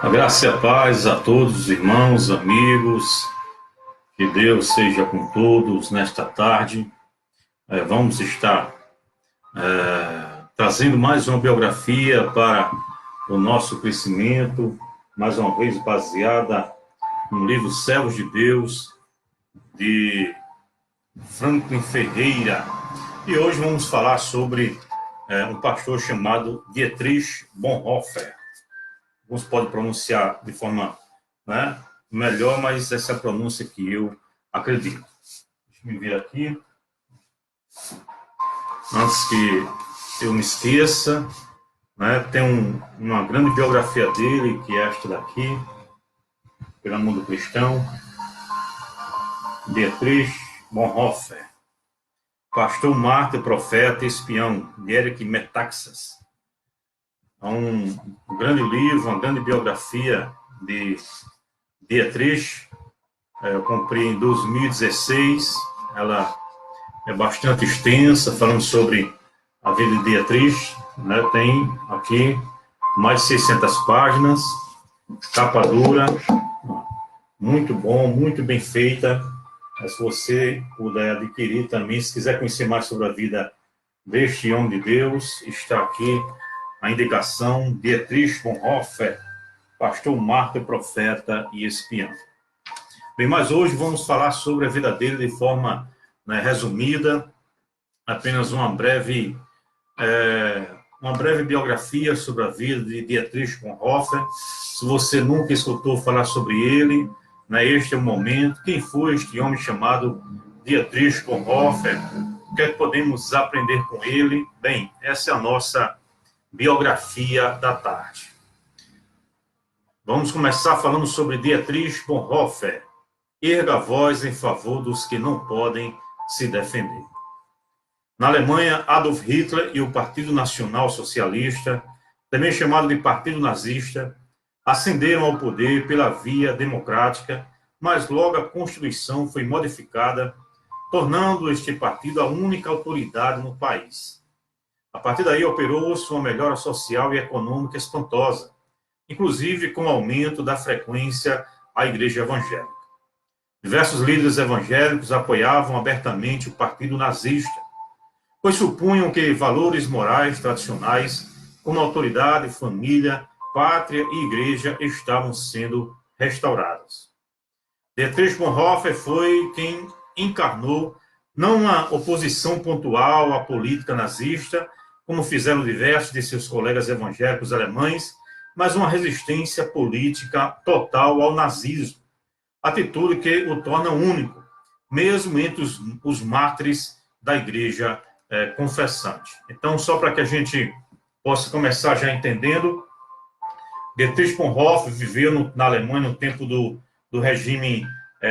A graça e a paz a todos os irmãos, amigos, que Deus seja com todos nesta tarde. Vamos estar trazendo mais uma biografia para o nosso crescimento, mais uma vez baseada no livro Servos de Deus, de Franklin Ferreira. E hoje vamos falar sobre um pastor chamado Dietrich Bonhoeffer. Alguns podem pronunciar de forma melhor, mas essa é a pronúncia que eu acredito. Deixa eu ver aqui. Antes que eu me esqueça, tem uma grande biografia dele, que é esta daqui, pelo Mundo Cristão. Dietrich Bonhoeffer, pastor, mártir, profeta e espião, de Erich Metaxas. É um grande livro, uma grande biografia de Dietrich. Eu comprei em 2016. Ela é bastante extensa, falando sobre a vida de Dietrich. Tem aqui mais de 600 páginas, capa dura, muito bom, muito bem feita. Se você puder adquirir também, se quiser conhecer mais sobre a vida deste homem de Deus, está aqui a indicação: Dietrich Bonhoeffer, pastor, mártir, profeta e espião. Bem, mas hoje vamos falar sobre a vida dele de forma resumida, apenas uma breve biografia sobre a vida de Dietrich Bonhoeffer. Se você nunca escutou falar sobre ele, este é o momento. Quem foi este homem chamado Dietrich Bonhoeffer? O que é que podemos aprender com ele? Bem, essa é a nossa biografia da tarde. Vamos começar falando sobre Dietrich Bonhoeffer. Erga a voz em favor dos que não podem se defender. Na Alemanha, Adolf Hitler e o Partido Nacional Socialista, também chamado de Partido Nazista, ascenderam ao poder pela via democrática, mas logo a Constituição foi modificada, tornando este partido a única autoridade no país. A partir daí operou-se uma melhora social e econômica espantosa, inclusive com o aumento da frequência à igreja evangélica. Diversos líderes evangélicos apoiavam abertamente o partido nazista, pois supunham que valores morais tradicionais, como autoridade, família, pátria e igreja, estavam sendo restaurados. Dietrich Bonhoeffer foi quem encarnou não uma oposição pontual à política nazista, como fizeram diversos de seus colegas evangélicos alemães, mas uma resistência política total ao nazismo, atitude que o torna único, mesmo entre os mártires da igreja confessante. Então, só para que a gente possa começar já entendendo, Dietrich Bonhoeffer viveu na Alemanha no tempo do regime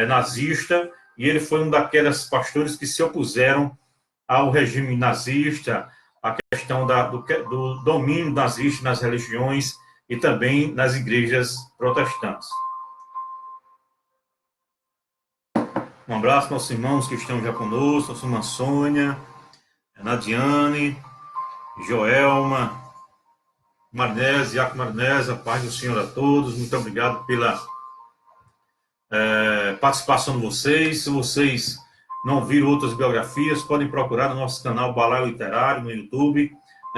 nazista, e ele foi um daqueles pastores que se opuseram ao regime nazista, a questão do domínio nazista nas religiões e também nas igrejas protestantes. Um abraço para nossos irmãos que estão já conosco, nossa irmã Sônia, Nadiane, Joelma, Marnese, Iaco Marnese, a paz do Senhor a todos. Muito obrigado pela participação de vocês. Se vocês não viram outras biografias, podem procurar no nosso canal Balaio Literário no YouTube,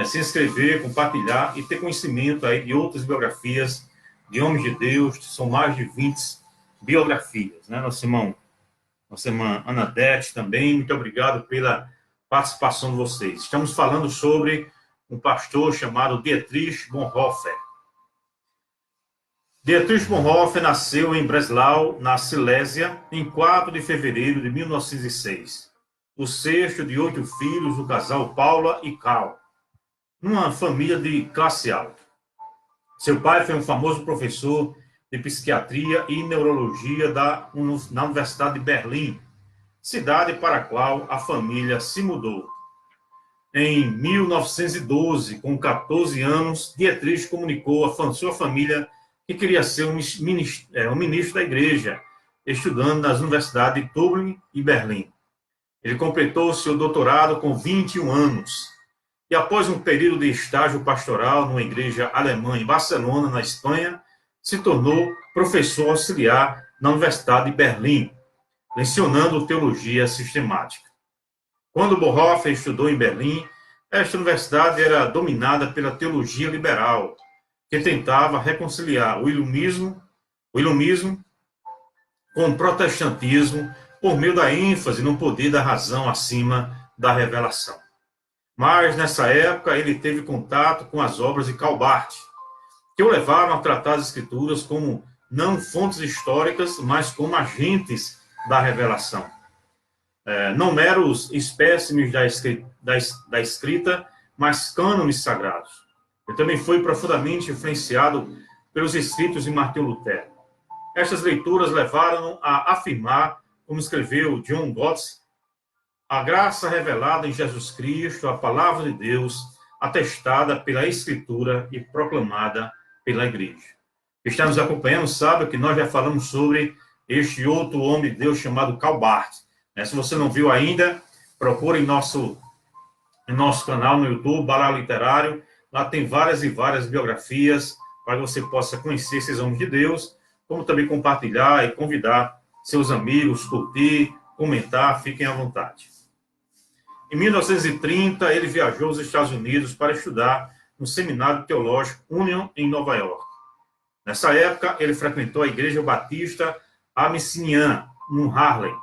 se inscrever, compartilhar e ter conhecimento aí de outras biografias de homens de Deus. São mais de 20 biografias, Nossa irmã Anadete também, muito obrigado pela participação de vocês. Estamos falando sobre um pastor chamado Dietrich Bonhoeffer. Dietrich Bonhoeffer nasceu em Breslau, na Silésia, em 4 de fevereiro de 1906, o sexto de 8 filhos do casal Paula e Karl, numa família de classe alta. Seu pai foi um famoso professor de psiquiatria e neurologia na Universidade de Berlim, cidade para a qual a família se mudou. Em 1912, com 14 anos, Dietrich comunicou à sua família que queria ser um ministro da igreja, estudando nas universidades de Dublin e Berlim. Ele completou seu doutorado com 21 anos. E após um período de estágio pastoral numa igreja alemã em Barcelona, na Espanha, se tornou professor auxiliar na Universidade de Berlim, lecionando teologia sistemática. Quando Bonhoeffer estudou em Berlim, esta universidade era dominada pela teologia liberal, que tentava reconciliar o iluminismo com o protestantismo por meio da ênfase no poder da razão acima da revelação. Mas, nessa época, ele teve contato com as obras de Karl Barth, que o levaram a tratar as escrituras como não fontes históricas, mas como agentes da revelação. Não meros espécimes da escrita, mas cânones sagrados. Ele também foi profundamente influenciado pelos escritos de Martinho Lutero. Estas leituras levaram a afirmar, como escreveu John Goetz, a graça revelada em Jesus Cristo, a palavra de Deus, atestada pela Escritura e proclamada pela Igreja. Quem está nos acompanhando sabe que nós já falamos sobre este outro homem de Deus chamado Karl Barth. Se você não viu ainda, procure em nosso canal no YouTube, Balaio Literário. Lá tem várias e várias biografias para que você possa conhecer esses homens de Deus, como também compartilhar e convidar seus amigos, curtir, comentar, fiquem à vontade. Em 1930, ele viajou aos Estados Unidos para estudar no Seminário Teológico Union, em Nova York. Nessa época, ele frequentou a Igreja Batista Amissinia, no Harlem.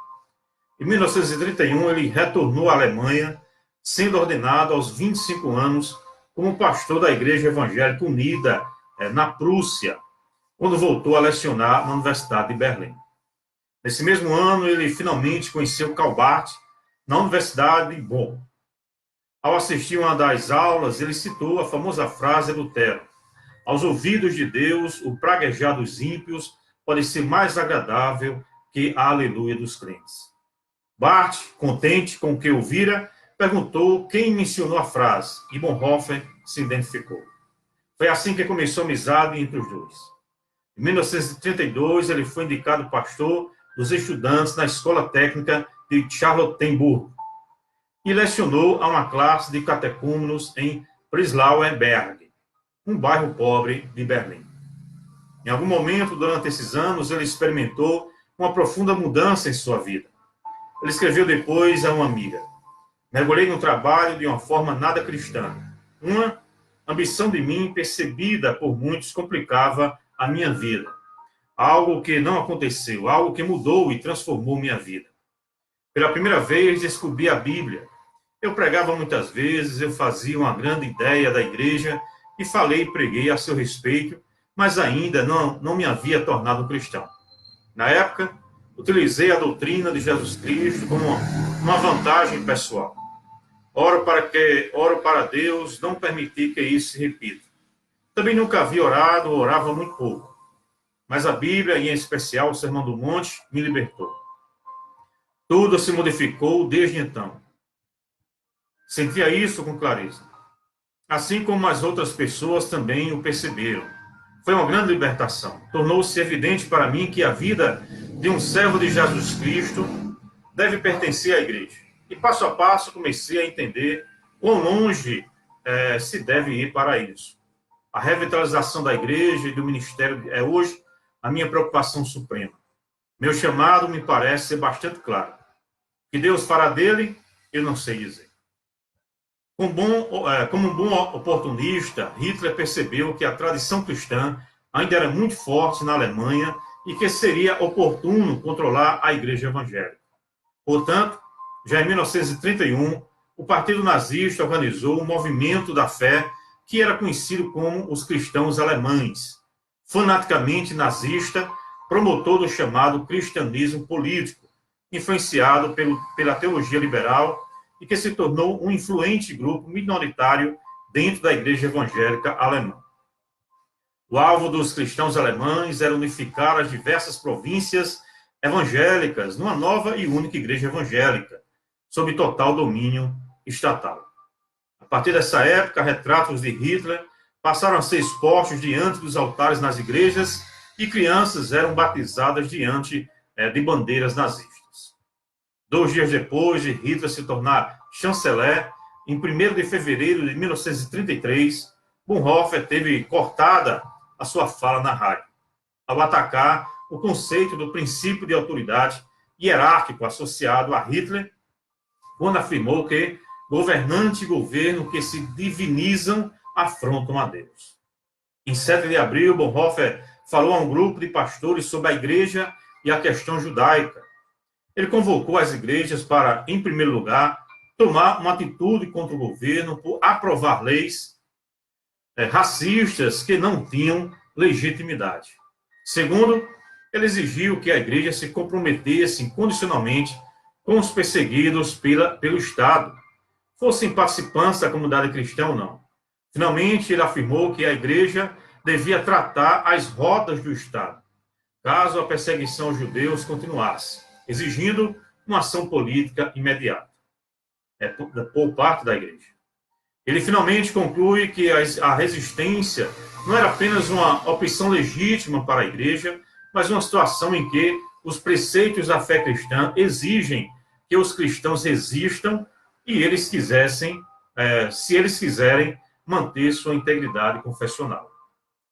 Em 1931, ele retornou à Alemanha, sendo ordenado aos 25 anos como pastor da Igreja Evangélica Unida, na Prússia, quando voltou a lecionar na Universidade de Berlim. Nesse mesmo ano, ele finalmente conheceu Karl Barth na Universidade de Bonn. Ao assistir uma das aulas, ele citou a famosa frase de Lutero: aos ouvidos de Deus, o praguejar dos ímpios pode ser mais agradável que a aleluia dos crentes. Barth, contente com o que ouvira, perguntou quem mencionou a frase, e Bonhoeffer se identificou. Foi assim que começou a amizade entre os dois. Em 1932, ele foi indicado pastor dos estudantes na Escola Técnica de Charlottenburg e lecionou a uma classe de catecúmenos em Prenzlauer Berg, um bairro pobre de Berlim. Em algum momento, durante esses anos, ele experimentou uma profunda mudança em sua vida. Ele escreveu depois a uma amiga: mergulhei no trabalho de uma forma nada cristã. Uma ambição de mim, percebida por muitos, complicava a minha vida. Algo que não aconteceu, algo que mudou e transformou minha vida. Pela primeira vez, descobri a Bíblia. Eu pregava muitas vezes, eu fazia uma grande ideia da igreja e falei e preguei a seu respeito, mas ainda não me havia tornado um cristão. Na época, utilizei a doutrina de Jesus Cristo como uma vantagem pessoal. Oro para Deus não permitir que isso se repita. Também nunca havia orado, orava muito pouco. Mas a Bíblia, e em especial o Sermão do Monte, me libertou. Tudo se modificou desde então. Sentia isso com clareza. Assim como as outras pessoas também o perceberam. Foi uma grande libertação. Tornou-se evidente para mim que a vida de um servo de Jesus Cristo deve pertencer à igreja. E passo a passo comecei a entender quão longe se deve ir para isso. A revitalização da igreja e do ministério é hoje a minha preocupação suprema. Meu chamado me parece ser bastante claro. O que Deus fará dele, eu não sei dizer. Como um bom oportunista, Hitler percebeu que a tradição cristã ainda era muito forte na Alemanha e que seria oportuno controlar a igreja evangélica. Portanto, já em 1931, o Partido Nazista organizou um movimento da fé que era conhecido como os cristãos alemães, fanaticamente nazista, promotor do chamado cristianismo político, influenciado pela teologia liberal e que se tornou um influente grupo minoritário dentro da igreja evangélica alemã. O alvo dos cristãos alemães era unificar as diversas províncias evangélicas numa nova e única igreja evangélica, sob total domínio estatal. A partir dessa época, retratos de Hitler passaram a ser expostos diante dos altares nas igrejas e crianças eram batizadas diante de bandeiras nazistas. 2 dias depois de Hitler se tornar chanceler, em 1º de fevereiro de 1933, Bonhoeffer teve cortada a sua fala na rádio. ao atacar o conceito do princípio de autoridade hierárquico associado a Hitler, quando afirmou que governante e governo que se divinizam afrontam a Deus. Em 7 de abril, Bonhoeffer falou a um grupo de pastores sobre a igreja e a questão judaica. Ele convocou as igrejas para, em primeiro lugar, tomar uma atitude contra o governo por aprovar leis racistas que não tinham legitimidade. Segundo, ele exigiu que a igreja se comprometesse incondicionalmente com os perseguidos pelo Estado, fossem participantes da comunidade cristã ou não. Finalmente, ele afirmou que a igreja devia tratar as rotas do Estado, caso a perseguição aos judeus continuasse, exigindo uma ação política imediata por parte da igreja. Ele finalmente conclui que a resistência não era apenas uma opção legítima para a igreja, mas uma situação em que os preceitos da fé cristã exigem que os cristãos resistam e se eles quiserem manter sua integridade confessional.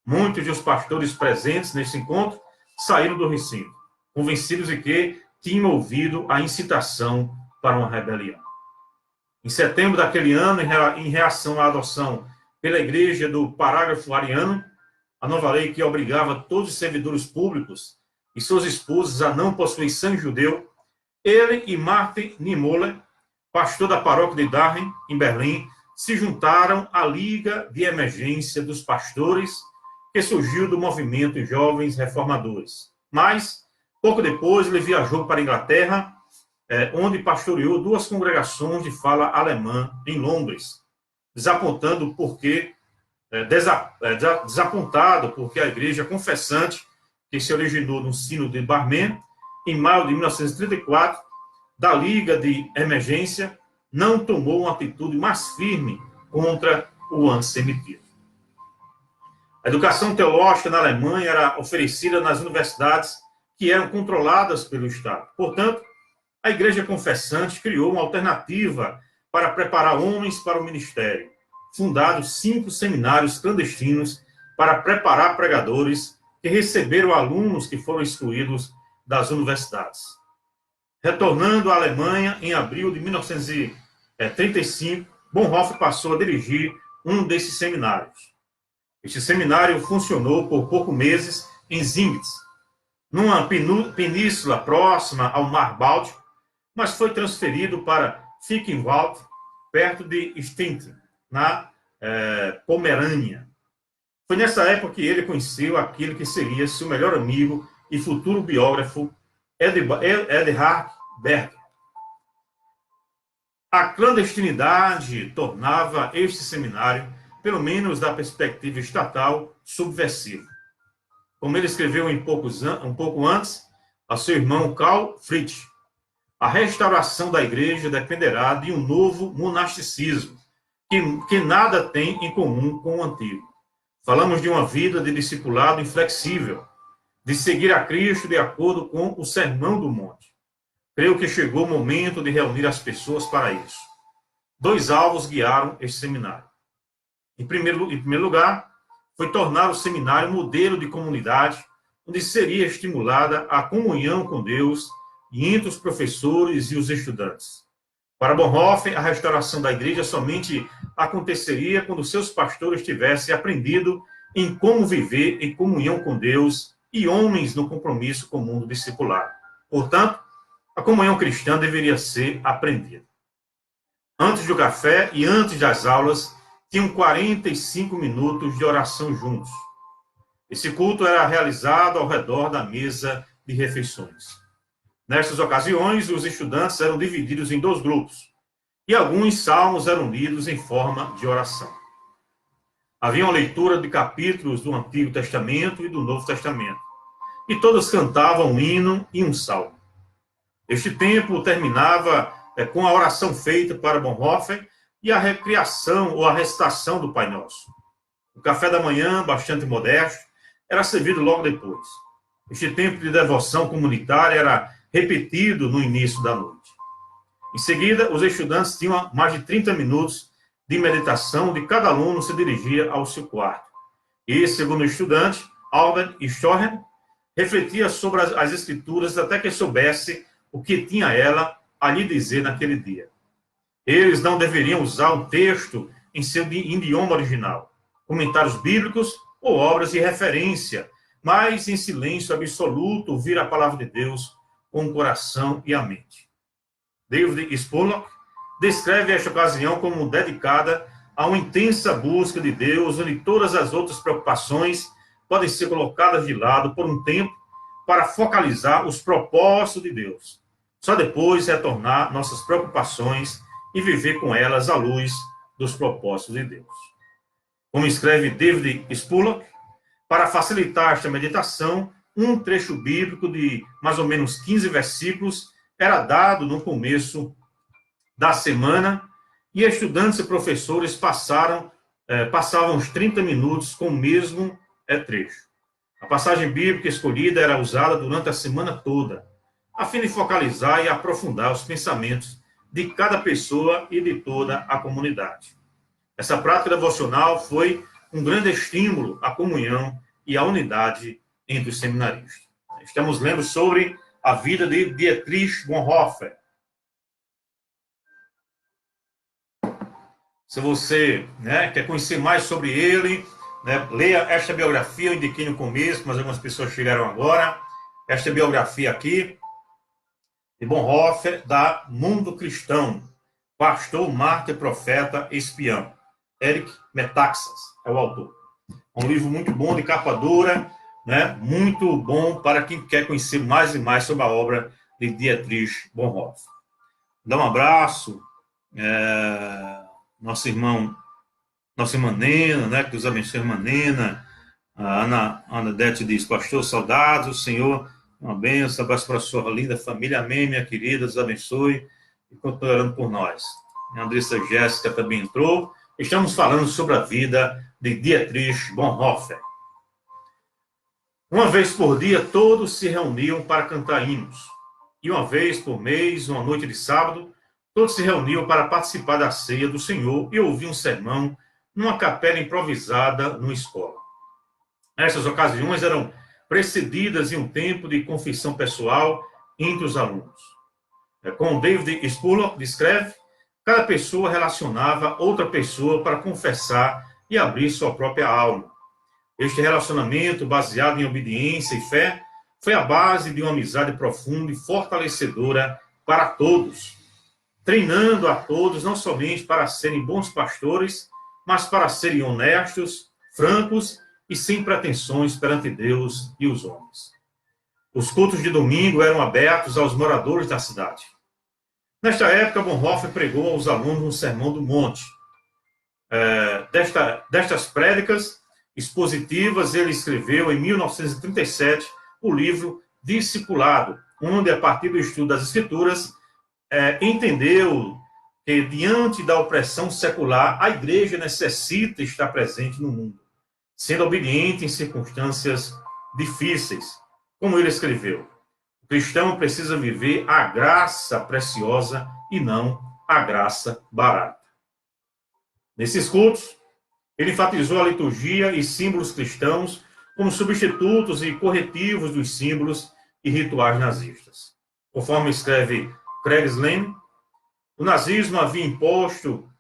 Muitos dos pastores presentes nesse encontro saíram do recinto, convencidos de que tinham ouvido a incitação para uma rebelião. Em setembro daquele ano, em reação à adoção pela igreja do parágrafo ariano, a nova lei que obrigava todos os servidores públicos e suas esposas a não possuir sangue judeu, ele e Martin Niemöller, pastor da paróquia de Dahlem, em Berlim, se juntaram à Liga de Emergência dos Pastores, que surgiu do movimento Jovens Reformadores. Mas, pouco depois, ele viajou para a Inglaterra, onde pastoreou 2 congregações de fala alemã em Londres, desapontado porque a igreja confessante, que se originou no Sínodo de Barmen, em maio de 1934, da Liga de Emergência, não tomou uma atitude mais firme contra o antissemitismo. A educação teológica na Alemanha era oferecida nas universidades que eram controladas pelo Estado. Portanto, a Igreja Confessante criou uma alternativa para preparar homens para o ministério, fundado 5 seminários clandestinos para preparar pregadores que receberam alunos que foram excluídos das universidades. Retornando à Alemanha, em abril de 1935, Bonhoeffer passou a dirigir um desses seminários. Este seminário funcionou por poucos meses em Zingst, numa península próxima ao Mar Báltico, mas foi transferido para Finkenwald, perto de Stettin, na Pomerânia. Foi nessa época que ele conheceu aquele que seria seu melhor amigo e futuro biógrafo, Edelhard Berger. A clandestinidade tornava este seminário, pelo menos da perspectiva estatal, subversivo. Como ele escreveu um pouco antes, a seu irmão Karl Fritsch, a restauração da igreja dependerá de um novo monasticismo, que nada tem em comum com o antigo. Falamos de uma vida de discipulado inflexível, de seguir a Cristo de acordo com o Sermão do Monte. Creio que chegou o momento de reunir as pessoas para isso. 2 alvos guiaram este seminário. Em primeiro lugar, foi tornar o seminário modelo de comunidade, onde seria estimulada a comunhão com Deus e entre os professores e os estudantes. Para Bonhoeffer, a restauração da igreja somente aconteceria quando seus pastores tivessem aprendido em como viver em comunhão com Deus e homens no compromisso comum do discipulado. Portanto, a comunhão cristã deveria ser aprendida. Antes do café e antes das aulas, tinham 45 minutos de oração juntos. Esse culto era realizado ao redor da mesa de refeições. Nestas ocasiões, os estudantes eram divididos em 2 grupos, e alguns salmos eram lidos em forma de oração. Havia uma leitura de capítulos do Antigo Testamento e do Novo Testamento, e todos cantavam um hino e um salmo. Este tempo terminava com a oração feita para Bonhoeffer e a recriação ou a recitação do Pai Nosso. O café da manhã, bastante modesto, era servido logo depois. Este tempo de devoção comunitária era repetido no início da noite. Em seguida, os estudantes tinham mais de 30 minutos de meditação, onde cada aluno se dirigia ao seu quarto. E, segundo o estudante, Albert Storren, refletia sobre as Escrituras até que soubesse o que tinha ela a lhe dizer naquele dia. Eles não deveriam usar o texto em seu idioma original, comentários bíblicos ou obras de referência, mas em silêncio absoluto ouvir a palavra de Deus com o coração e a mente. David Spurlock descreve esta ocasião como dedicada a uma intensa busca de Deus, onde todas as outras preocupações podem ser colocadas de lado por um tempo para focalizar os propósitos de Deus. Só depois retornar nossas preocupações e viver com elas à luz dos propósitos de Deus. Como escreve David Spurlock, para facilitar esta meditação, um trecho bíblico de mais ou menos 15 versículos era dado no começo da semana e estudantes e professores passavam uns 30 minutos com o mesmo trecho. A passagem bíblica escolhida era usada durante a semana toda, a fim de focalizar e aprofundar os pensamentos de cada pessoa e de toda a comunidade. Essa prática devocional foi um grande estímulo à comunhão e à unidade entre os seminaristas. Estamos lendo sobre a vida de Dietrich Bonhoeffer. Se você quer conhecer mais sobre ele, leia esta biografia, eu indiquei no começo, mas algumas pessoas chegaram agora. Esta biografia aqui, de Bonhoeffer, da Mundo Cristão, pastor, mártir, profeta, espião. Eric Metaxas é o autor. Um livro muito bom, de capa dura, muito bom para quem quer conhecer mais e mais sobre a obra de Dietrich Bonhoeffer. Dá um abraço, nossa irmã Nena, que Deus abençoe a irmã Nena. A Ana Dete diz, pastor, saudades, o Senhor, uma bênção, abraço para a sua linda família, amém, minha querida, Deus abençoe, e continue orando por nós. A Andressa Jéssica também entrou. Estamos falando sobre a vida de Dietrich Bonhoeffer. Uma vez por dia, todos se reuniam para cantar hinos. E uma vez por mês, uma noite de sábado, todos se reuniam para participar da ceia do Senhor e ouvir um sermão numa capela improvisada numa escola. Essas ocasiões eram precedidas de um tempo de confissão pessoal entre os alunos. Como David Spurlock descreve, cada pessoa relacionava outra pessoa para confessar e abrir sua própria alma. Este relacionamento, baseado em obediência e fé, foi a base de uma amizade profunda e fortalecedora para todos, treinando a todos não somente para serem bons pastores, mas para serem honestos, francos e sem pretensões perante Deus e os homens. Os cultos de domingo eram abertos aos moradores da cidade. Nesta época, Bonhoeffer pregou aos alunos um sermão do monte. Destas prédicas expositivas, ele escreveu em 1937 o livro Discipulado, onde, a partir do estudo das Escrituras, entendeu que, diante da opressão secular, a igreja necessita estar presente no mundo, sendo obediente em circunstâncias difíceis. Como ele escreveu, o cristão precisa viver a graça preciosa e não a graça barata. Nesses cultos, ele enfatizou a liturgia e símbolos cristãos como substitutos e corretivos dos símbolos e rituais nazistas. Conforme escreve Craig Slane, o nazismo havia imposto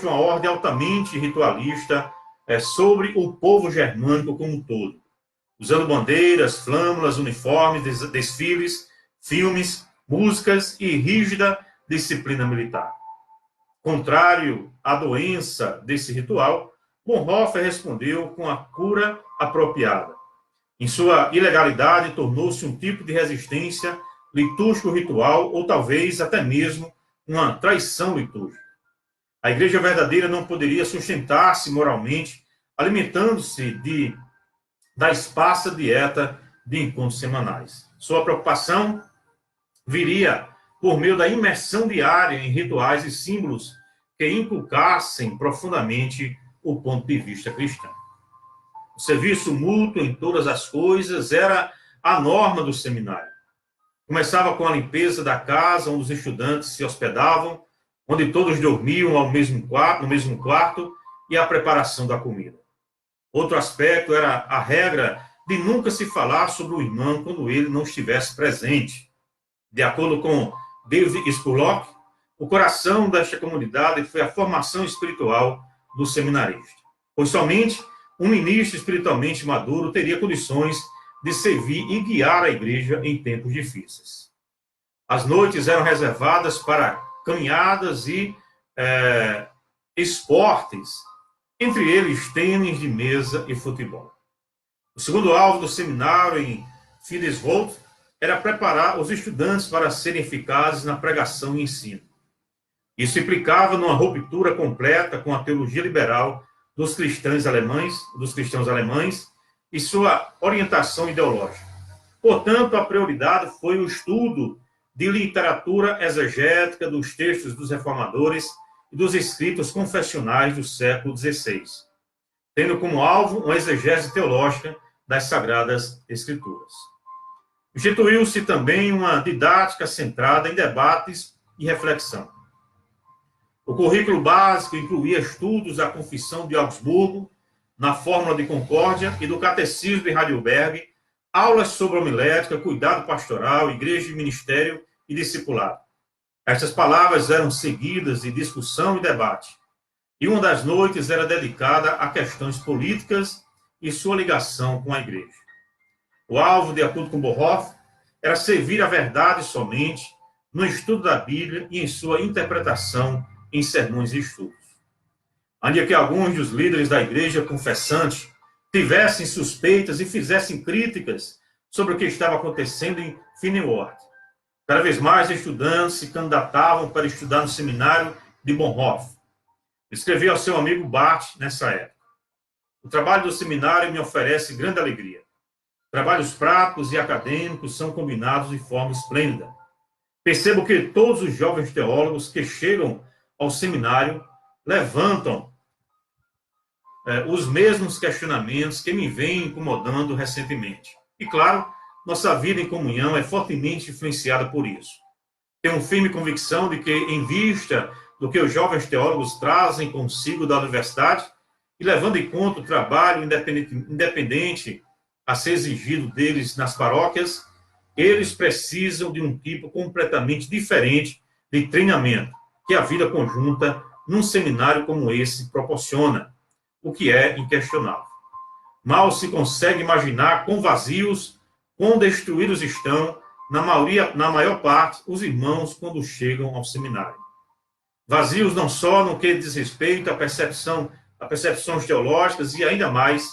uma ordem altamente ritualista sobre o povo germânico como um todo, usando bandeiras, flâmulas, uniformes, desfiles, filmes, músicas e rígida disciplina militar. Contrário à doença desse ritual, Bonhoeffer respondeu com a cura apropriada. Em sua ilegalidade, tornou-se um tipo de resistência litúrgico-ritual, ou talvez até mesmo uma traição litúrgica. A igreja verdadeira não poderia sustentar-se moralmente, alimentando-se da esparsa dieta de encontros semanais. Sua preocupação viria por meio da imersão diária em rituais e símbolos que inculcassem profundamente o ponto de vista cristão. O serviço mútuo em todas as coisas era a norma do seminário. Começava com a limpeza da casa onde os estudantes se hospedavam, onde todos dormiam no mesmo quarto, e a preparação da comida. Outro aspecto era a regra de nunca se falar sobre o irmão quando ele não estivesse presente. De acordo com David Spurlock, o coração desta comunidade foi a formação espiritual do seminarista, pois somente um ministro espiritualmente maduro teria condições de servir e guiar a igreja em tempos difíceis. As noites eram reservadas para caminhadas e esportes, entre eles tênis de mesa e futebol. O segundo alvo do seminário em Fiedesvold era preparar os estudantes para serem eficazes na pregação e ensino. Isso implicava numa ruptura completa com a teologia liberal dos cristãos alemães e sua orientação ideológica. Portanto, a prioridade foi o estudo de literatura exegética dos textos dos reformadores e dos escritos confessionais do século XVI, tendo como alvo uma exegese teológica das Sagradas Escrituras. Instituiu-se também uma didática centrada em debates e reflexão. O currículo básico incluía estudos da Confissão de Augsburgo, na Fórmula de Concórdia e do Catecismo de Heidelberg, aulas sobre homilética, cuidado pastoral, igreja de ministério e discipulado. Estas palavras eram seguidas de discussão e debate, e uma das noites era dedicada a questões políticas e sua ligação com a igreja. O alvo, de acordo com Bonhoeffer, era servir a verdade somente no estudo da Bíblia e em sua interpretação em sermões e estudos. Ainda que alguns dos líderes da igreja confessante tivessem suspeitas e fizessem críticas sobre o que estava acontecendo em Finnewort, cada vez mais estudantes se candidatavam para estudar no seminário de Bonhoeffer. Escrevi ao seu amigo Bart nessa época: o trabalho do seminário me oferece grande alegria. Trabalhos práticos e acadêmicos são combinados de forma esplêndida. Percebo que todos os jovens teólogos que chegam ao seminário levantam os mesmos questionamentos que me vêm incomodando recentemente. E, claro, nossa vida em comunhão é fortemente influenciada por isso. Tenho firme convicção de que, em vista do que os jovens teólogos trazem consigo da universidade, e levando em conta o trabalho independente a ser exigido deles nas paróquias, eles precisam de um tipo completamente diferente de treinamento que a vida conjunta num seminário como esse proporciona, o que é inquestionável. Mal se consegue imaginar quão vazios, quão destruídos estão, na maior parte, os irmãos quando chegam ao seminário. Vazios não só no que diz respeito à percepções teológicas e ainda mais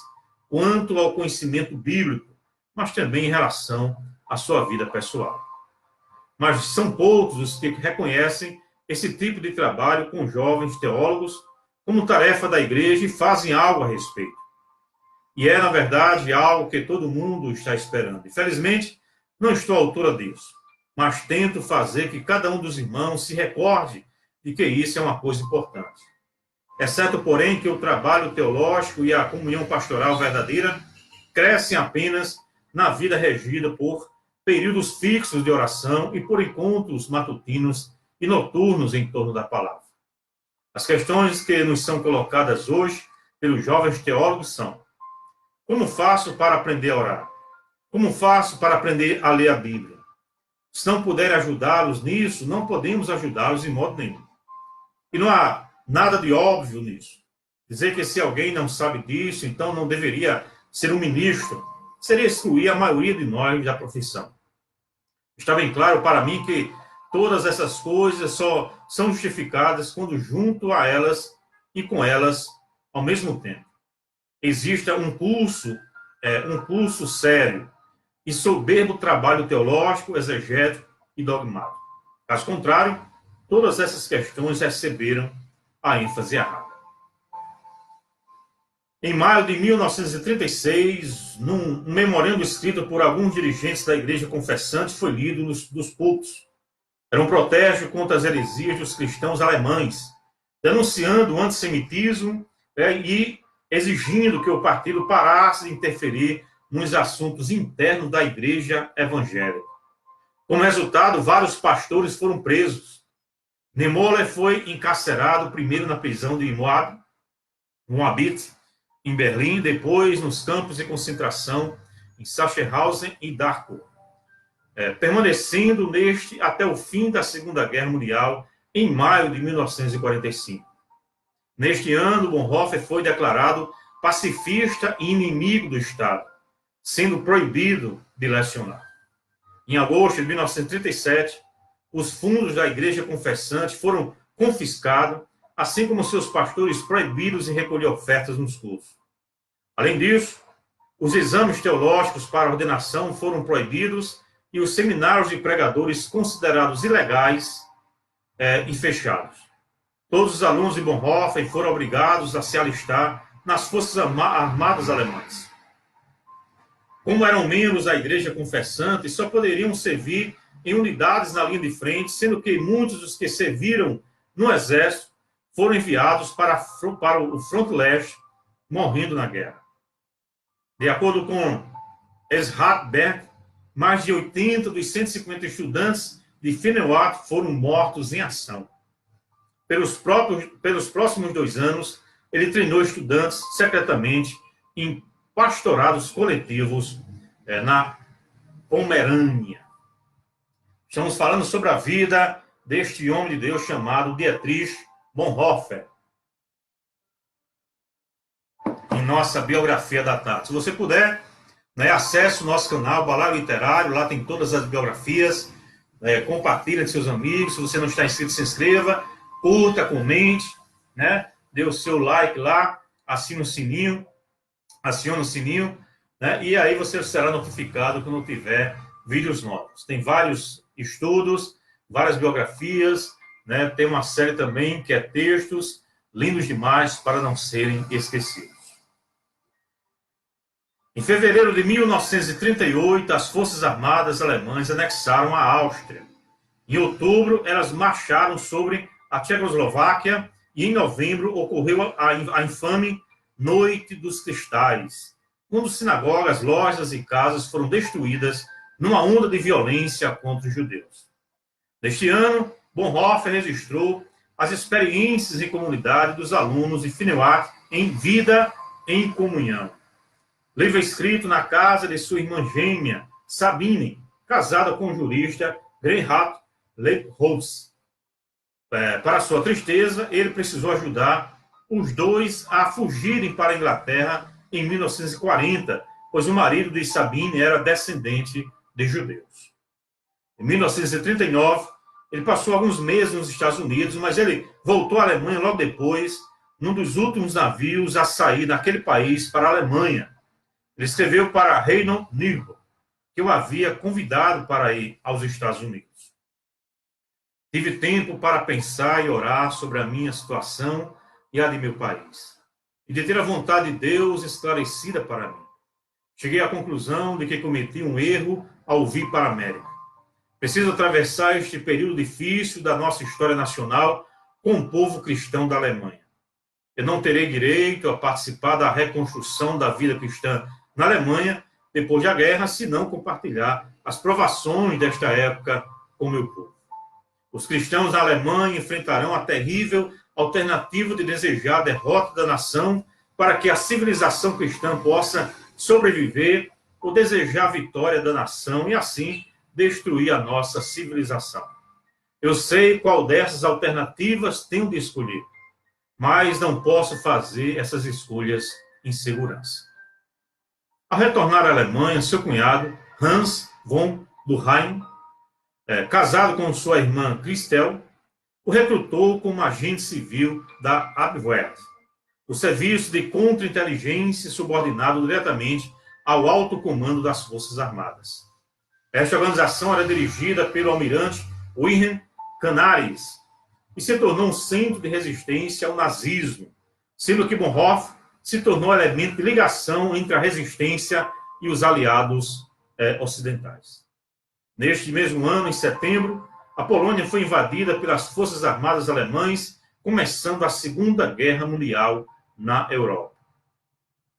quanto ao conhecimento bíblico, mas também em relação à sua vida pessoal. Mas são poucos os que reconhecem esse tipo de trabalho com jovens teólogos como tarefa da igreja e fazem algo a respeito. E é, na verdade, algo que todo mundo está esperando. Infelizmente, não estou à altura disso, mas tento fazer que cada um dos irmãos se recorde de que isso é uma coisa importante. Exceto, porém, que o trabalho teológico e a comunhão pastoral verdadeira crescem apenas na vida regida por períodos fixos de oração e por encontros matutinos e noturnos em torno da palavra. As questões que nos são colocadas hoje pelos jovens teólogos são: como faço para aprender a orar? Como faço para aprender a ler a Bíblia? Se não puder ajudá-los nisso, não podemos ajudá-los de modo nenhum. E não há nada de óbvio nisso. Dizer que se alguém não sabe disso, então não deveria ser um ministro, seria excluir a maioria de nós da profissão. Está bem claro para mim que todas essas coisas só são justificadas quando junto a elas e com elas ao mesmo tempo exista um curso sério e soberbo trabalho teológico, exegético e dogmático. Caso contrário, todas essas questões receberam a ênfase errada. Em maio de 1936, num memorando escrito por alguns dirigentes da igreja confessante, foi lido dos púlpitos. Era um protesto contra as heresias dos cristãos alemães, denunciando o antissemitismo e exigindo que o partido parasse de interferir nos assuntos internos da igreja evangélica. Como resultado, vários pastores foram presos. Niemöller foi encarcerado primeiro na prisão de Moabit, em Berlim, depois nos campos de concentração em Sachsenhausen e Dachau, permanecendo neste até o fim da Segunda Guerra Mundial, em maio de 1945. Neste ano, Bonhoeffer foi declarado pacifista e inimigo do Estado, sendo proibido de lecionar. Em agosto de 1937, os fundos da Igreja Confessante foram confiscados, assim como seus pastores proibidos de recolher ofertas nos cursos. Além disso, os exames teológicos para ordenação foram proibidos e os seminários de pregadores considerados ilegais e fechados. Todos os alunos de Bonhoeffer foram obrigados a se alistar nas Forças Armadas Alemãs. Como eram membros da Igreja Confessante, só poderiam servir em unidades na linha de frente, sendo que muitos dos que serviram no exército foram enviados para o fronte leste, morrendo na guerra. De acordo com Eshard Berg, mais de 80 dos 150 estudantes de Fenewald foram mortos em ação. Pelos próximos 2 anos, ele treinou estudantes secretamente em pastorados coletivos na Pomerânia. Estamos falando sobre a vida deste homem de Deus chamado Dietrich Bonhoeffer, em nossa biografia da tarde. Se você puder, acesse o nosso canal Balaio Literário, lá tem todas as biografias, compartilha com seus amigos. Se você não está inscrito, se inscreva, curta, comente, dê o seu like lá, acione o sininho, e aí você será notificado quando tiver vídeos novos. Tem vários estudos, várias biografias, tem uma série também que é textos lindos demais para não serem esquecidos. Em fevereiro de 1938, as Forças Armadas alemãs anexaram a Áustria. Em outubro, elas marcharam sobre a Tchecoslováquia e em novembro ocorreu a infame Noite dos Cristais, quando sinagogas, lojas e casas foram destruídas numa onda de violência contra os judeus. Neste ano, Bonhoeffer registrou as experiências em comunidade dos alunos de Fenewald em Vida em Comunhão. Livro escrito na casa de sua irmã gêmea, Sabine, casada com o jurista Reinhard Leibholz. Para sua tristeza, ele precisou ajudar os dois a fugirem para a Inglaterra em 1940, pois o marido de Sabine era descendente de judeus. Em 1939, ele passou alguns meses nos Estados Unidos, mas ele voltou à Alemanha logo depois, num dos últimos navios a sair daquele país para a Alemanha. Ele escreveu para Reinhold Niebuhr, que o havia convidado para ir aos Estados Unidos. Tive tempo para pensar e orar sobre a minha situação e a de meu país, e de ter a vontade de Deus esclarecida para mim. Cheguei à conclusão de que cometi um erro ao vir para a América. Preciso atravessar este período difícil da nossa história nacional com o povo cristão da Alemanha. Eu não terei direito a participar da reconstrução da vida cristã na Alemanha depois da guerra, se não compartilhar as provações desta época com o meu povo. Os cristãos na Alemanha enfrentarão a terrível alternativa de desejar a derrota da nação para que a civilização cristã possa sobreviver, ou desejar a vitória da nação e assim destruir a nossa civilização. Eu sei qual dessas alternativas tenho de escolher, mas não posso fazer essas escolhas em segurança. Ao retornar à Alemanha, seu cunhado, Hans von Duheim, casado com sua irmã Christel, o recrutou como agente civil da Abwehr, o serviço de contra-inteligência subordinado diretamente ao alto comando das Forças Armadas. Esta organização era dirigida pelo almirante Wilhelm Canaris e se tornou um centro de resistência ao nazismo, sendo que Bonhoeffer se tornou elemento de ligação entre a resistência e os aliados ocidentais. Neste mesmo ano, em setembro, a Polônia foi invadida pelas Forças Armadas alemãs, começando a Segunda Guerra Mundial na Europa.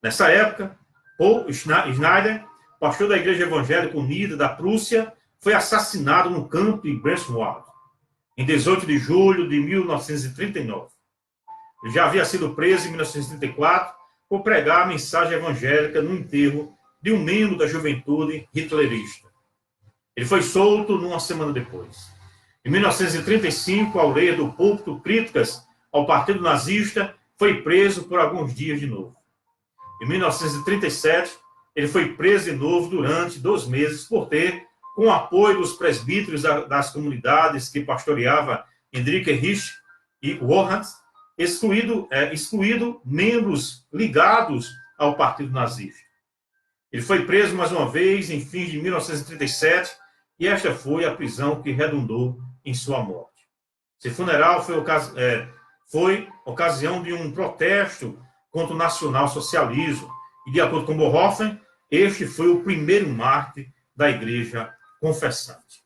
Nessa época, Paul Schneider, pastor da Igreja Evangélica Unida da Prússia, foi assassinado no campo de Greifswald, em 18 de julho de 1939. Ele já havia sido preso em 1934 por pregar a mensagem evangélica no enterro de um membro da juventude hitlerista. Ele foi solto uma semana depois. Em 1935, ao ler do púlpito críticas ao partido nazista, foi preso por alguns dias de novo. Em 1937, ele foi preso de novo durante 2 meses por ter, com o apoio dos presbíteros das comunidades que pastoreava Hendrik Rich e Warhans, excluído membros ligados ao partido nazista. Ele foi preso mais uma vez em fins de 1937 e esta foi a prisão que redundou em sua morte. Seu funeral foi ocasião de um protesto contra o nacionalsocialismo e, de acordo com Bonhoeffer, este foi o primeiro mártir da Igreja Confessante.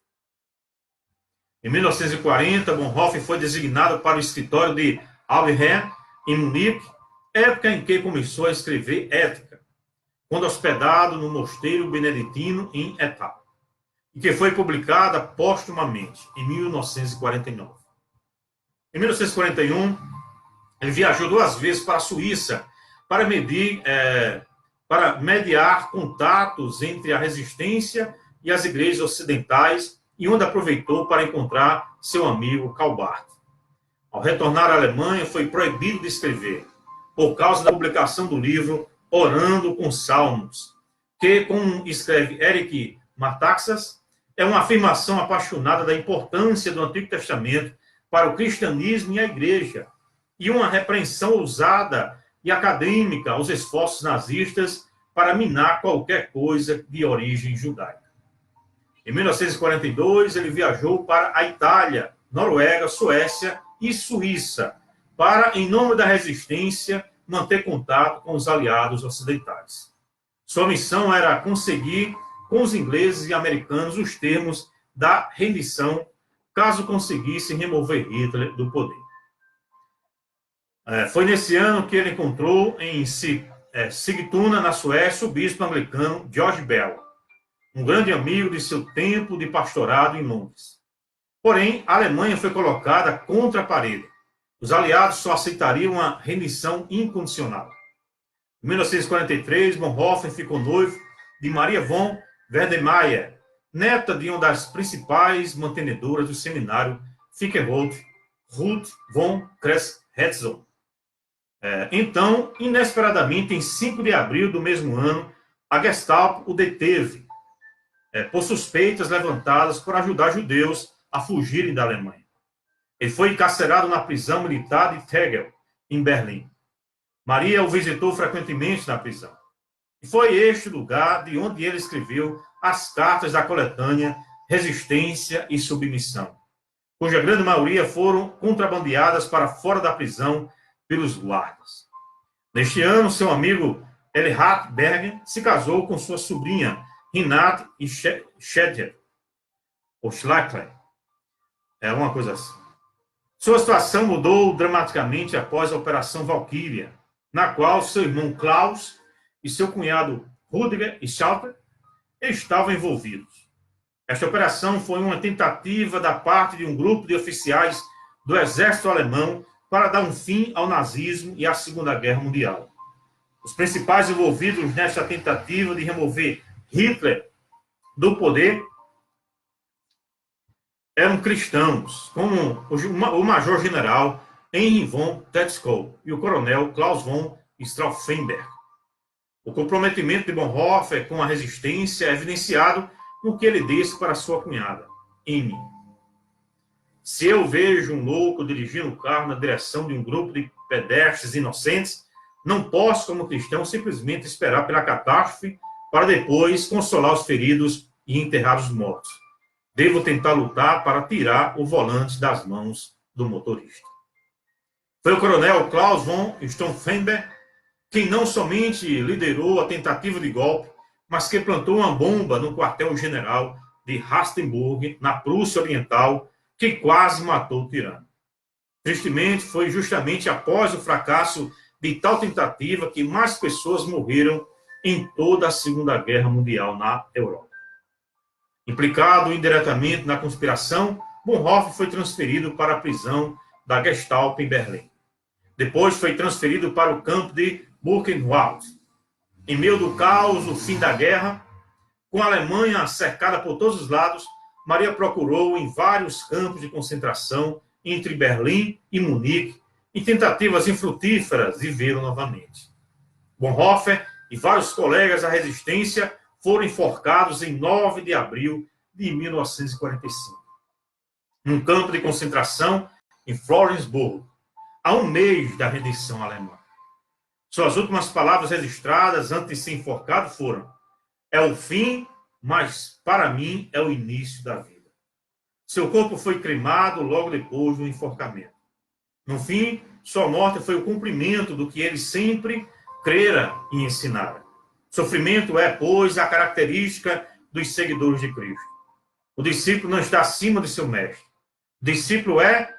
Em 1940, Bonhoeffer foi designado para o escritório de Albrecht, em Munique, época em que começou a escrever Ética, quando hospedado no mosteiro beneditino em Etaples, e que foi publicada póstumamente em 1949. Em 1941, ele viajou 2 vezes para a Suíça para mediar contatos entre a resistência e as igrejas ocidentais, e onde aproveitou para encontrar seu amigo Karl Barth. Ao retornar à Alemanha, foi proibido de escrever, por causa da publicação do livro Orando com Salmos, que, como escreve Eric Metaxas, é uma afirmação apaixonada da importância do Antigo Testamento para o cristianismo e a igreja, e uma repreensão ousada e acadêmica aos esforços nazistas para minar qualquer coisa de origem judaica. Em 1942, ele viajou para a Itália, Noruega, Suécia e Suíça, para, em nome da resistência, manter contato com os aliados ocidentais. Sua missão era conseguir, com os ingleses e americanos, os termos da rendição, caso conseguisse remover Hitler do poder. Foi nesse ano que ele encontrou em Sigtuna, na Suécia, o bispo anglicano George Bell, um grande amigo de seu tempo de pastorado em Londres. Porém, a Alemanha foi colocada contra a parede. Os aliados só aceitariam uma rendição incondicional. Em 1943, Bonhoeffer ficou noivo de Maria von Werdemeyer, neta de uma das principais mantenedoras do seminário Finkenroth, Ruth von Kress-Hetzel. Então, inesperadamente, em 5 de abril do mesmo ano, a Gestapo o deteve por suspeitas levantadas por ajudar judeus a fugirem da Alemanha. Ele foi encarcerado na prisão militar de Tegel, em Berlim. Maria o visitou frequentemente na prisão. E foi este lugar de onde ele escreveu as cartas da coletânea Resistência e Submissão, cuja grande maioria foram contrabandeadas para fora da prisão pelos guardas. Neste ano, seu amigo Elhard Berger se casou com sua sobrinha, Renate Schedler, ou Schlackler. É uma coisa assim. Sua situação mudou dramaticamente após a Operação Valkyria, na qual seu irmão Klaus e seu cunhado Rudiger Schalter estavam envolvidos. Esta operação foi uma tentativa da parte de um grupo de oficiais do exército alemão para dar um fim ao nazismo e à Segunda Guerra Mundial. Os principais envolvidos nesta tentativa de remover Hitler do poder eram cristãos, como o major-general Henry von Tetskow e o coronel Klaus von Stauffenberg. O comprometimento de Bonhoeffer com a resistência é evidenciado no que ele disse para sua cunhada, Amy. Se eu vejo um louco dirigindo o carro na direção de um grupo de pedestres inocentes, não posso, como cristão, simplesmente esperar pela catástrofe para depois consolar os feridos e enterrar os mortos. Devo tentar lutar para tirar o volante das mãos do motorista. Foi o coronel Klaus von Stauffenberg quem não somente liderou a tentativa de golpe, mas que plantou uma bomba no quartel-general de Rastenburg, na Prússia Oriental, que quase matou o tirano. Tristemente, foi justamente após o fracasso de tal tentativa que mais pessoas morreram em toda a Segunda Guerra Mundial na Europa. Implicado indiretamente na conspiração, Bonhoeffer foi transferido para a prisão da Gestapo em Berlim. Depois foi transferido para o campo de Buchenwald. Em meio do caos, o fim da guerra, com a Alemanha cercada por todos os lados, Maria procurou em vários campos de concentração entre Berlim e Munique, em tentativas infrutíferas de vê-lo novamente. Bonhoeffer e vários colegas da resistência foram enforcados em 9 de abril de 1945, num campo de concentração em Florensburg, a um mês da rendição alemã. Suas últimas palavras registradas antes de ser enforcado foram: é o fim, mas para mim é o início da vida. Seu corpo foi cremado logo depois do enforcamento. No fim, sua morte foi o cumprimento do que ele sempre crera e ensinara. Sofrimento é, pois, a característica dos seguidores de Cristo. O discípulo não está acima de seu mestre. O discípulo é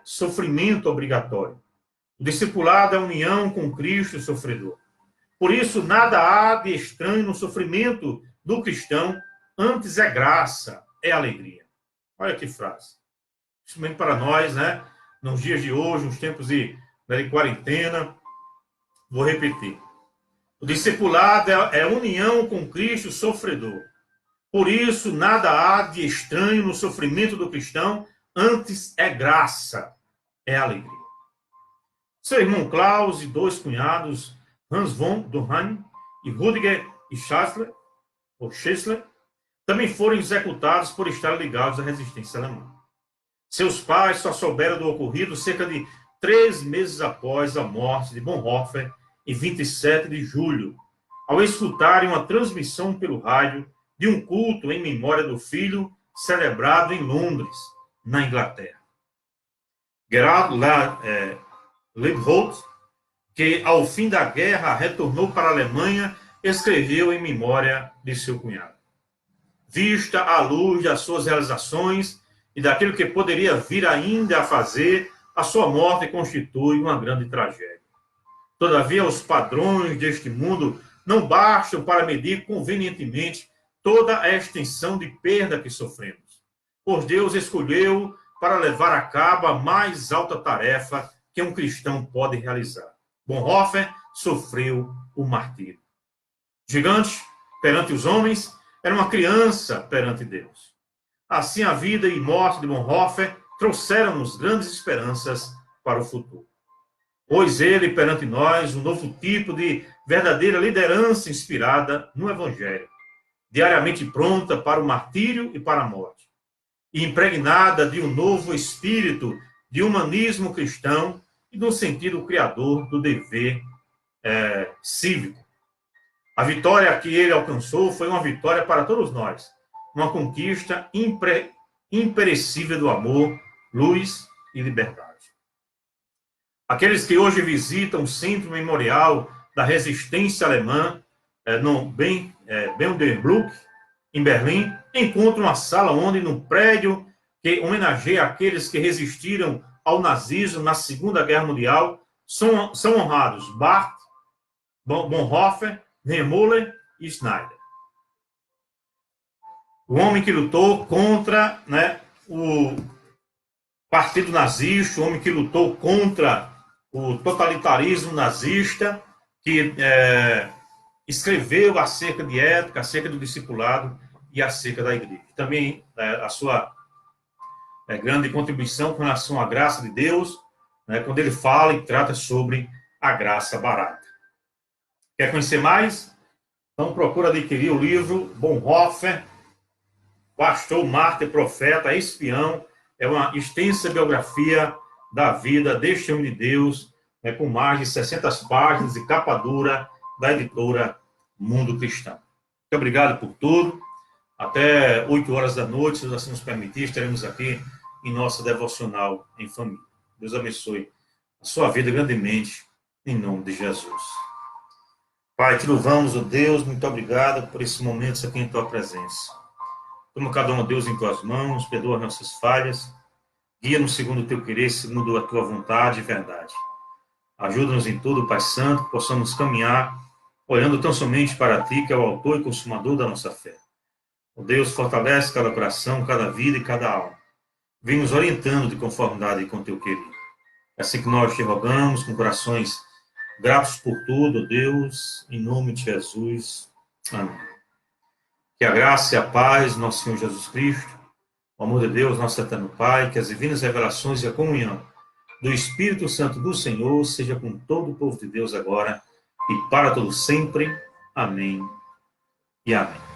sofrimento obrigatório. O discipulado é a união com Cristo sofredor. Por isso, nada há de estranho no sofrimento do cristão, antes é graça, é alegria. Olha que frase. Principalmente para nós, né? Nos dias de hoje, nos tempos de quarentena. Vou repetir. O discipulado é união com Cristo sofredor. Por isso, nada há de estranho no sofrimento do cristão, antes é graça, é alegria. Seu irmão Klaus e 2 cunhados, Hans von Dohnann e Rudiger e Schässler, também foram executados por estar ligados à resistência alemã. Seus pais só souberam do ocorrido cerca de 3 meses após a morte de Bonhoeffer, em 27 de julho, ao escutarem uma transmissão pelo rádio de um culto em memória do filho celebrado em Londres, na Inglaterra. Gerard Leibholt, que ao fim da guerra retornou para a Alemanha, escreveu em memória de seu cunhado: vista à luz das suas realizações e daquilo que poderia vir ainda a fazer, a sua morte constitui uma grande tragédia. Todavia, os padrões deste mundo não bastam para medir convenientemente toda a extensão de perda que sofremos, pois Deus escolheu para levar a cabo a mais alta tarefa que um cristão pode realizar. Bonhoeffer sofreu o martírio. Gigante perante os homens, era uma criança perante Deus. Assim, a vida e morte de Bonhoeffer trouxeram-nos grandes esperanças para o futuro. Pois ele, perante nós, um novo tipo de verdadeira liderança inspirada no Evangelho, diariamente pronta para o martírio e para a morte, e impregnada de um novo espírito de humanismo cristão e do sentido criador do dever cívico. A vitória que ele alcançou foi uma vitória para todos nós, uma conquista imperecível do amor, luz e liberdade. Aqueles que hoje visitam o Centro Memorial da Resistência Alemã, no Benderbruck, em Berlim, encontram uma sala onde, no prédio que homenageia aqueles que resistiram ao nazismo na Segunda Guerra Mundial, são honrados Barth, Bonhoeffer, Niemöller e Schneider. O homem que lutou contra o partido nazista, o homem que lutou contra o totalitarismo nazista, que escreveu acerca de ética, acerca do discipulado e acerca da igreja. Também a sua grande contribuição com relação à graça de Deus, quando ele fala e trata sobre a graça barata. Quer conhecer mais? Então procura adquirir o livro Bonhoeffer, Pastor, Mártir, Profeta, Espião. É uma extensa biografia da vida deste homem de Deus, com mais de 60 páginas de capa dura da editora Mundo Cristão. Muito obrigado por tudo. Até 8 horas da noite, se assim nos permitir, estaremos aqui em nossa devocional em família. Deus abençoe a sua vida grandemente, em nome de Jesus. Pai, te louvamos, ó Deus, muito obrigado por esse momento aqui em tua presença. Toma cada um, ó Deus, em tuas mãos, perdoa nossas falhas, guia-nos segundo o teu querer, segundo a tua vontade e verdade. Ajuda-nos em tudo, Pai Santo, que possamos caminhar, olhando tão somente para ti, que é o autor e consumador da nossa fé. Ó Deus, fortalece cada coração, cada vida e cada alma. Vem nos orientando de conformidade com o teu querido. É assim que nós te rogamos, com corações Gratos por tudo, Deus, em nome de Jesus. Amém. Que a graça e a paz do nosso Senhor Jesus Cristo, o amor de Deus, nosso eterno Pai, que as divinas revelações e a comunhão do Espírito Santo do Senhor seja com todo o povo de Deus agora e para todo sempre. Amém e amém.